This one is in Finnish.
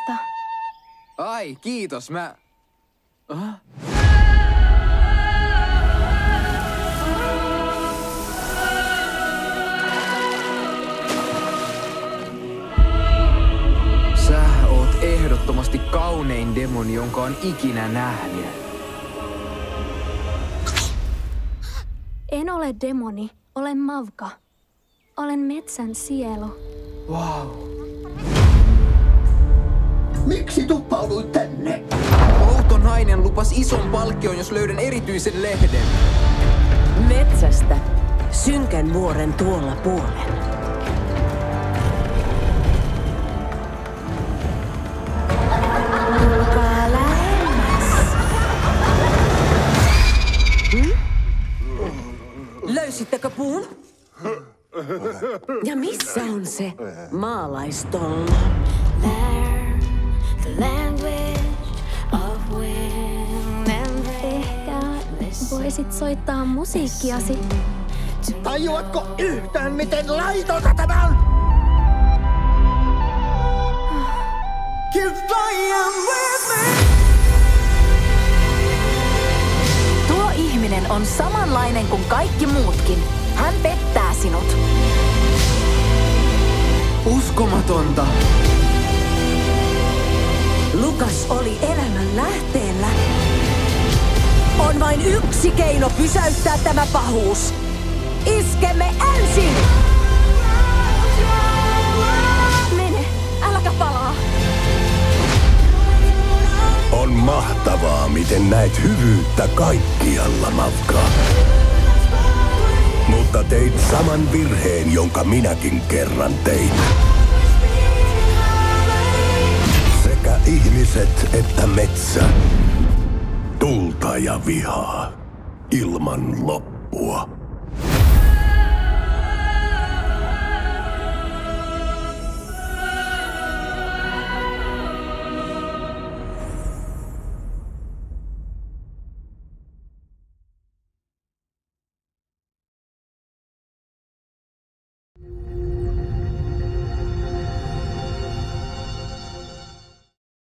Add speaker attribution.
Speaker 1: puolesta.
Speaker 2: Ai, kiitos, Sä oot ehdottomasti kaunein demoni, jonka on ikinä nähnyt.
Speaker 1: En ole demoni, olen Mavka. Olen metsän sielu.
Speaker 2: Wow.
Speaker 3: Miksi tuppauduit tänne?
Speaker 2: Outo nainen lupas ison palkkion, jos löydän erityisen lehden.
Speaker 4: Metsästä synkän vuoren tuolla puolen. Tulkaa lähemmäs. Löysittekö puun? Ja missä on se maalaistolmo?
Speaker 1: Learn the language of wind and rain. Ehkä voisit soittaa musiikkiasi.
Speaker 3: Tajuatko yhtään, miten laitonta tämä on? Keep flying with me.
Speaker 5: Tuo ihminen on samanlainen kuin kaikki muutkin. Hän pettää sinut.
Speaker 2: Uskomatonta.
Speaker 4: Lukas oli elämän lähteellä. On vain yksi keino pysäyttää tämä pahuus. Iskemme ensin!
Speaker 1: Mene, äläkä palaa.
Speaker 6: On mahtavaa, miten näet hyvyyttä kaikkialla, Mavka. Mutta teit saman virheen, jonka minäkin kerran tein. Sekä ihmiset että metsä. Tulta ja vihaa. Ilman loppua.